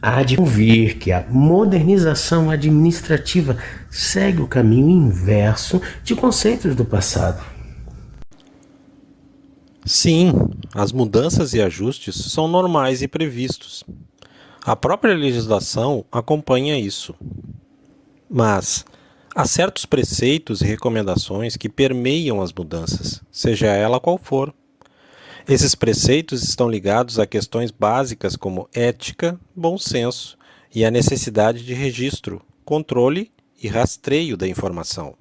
Há de convir que a modernização administrativa segue o caminho inverso de conceitos do passado. Sim, as mudanças e ajustes são normais e previstos. A própria legislação acompanha isso. Mas há certos preceitos e recomendações que permeiam as mudanças, seja ela qual for. Esses preceitos estão ligados a questões básicas como ética, bom senso e a necessidade de registro, controle e rastreio da informação.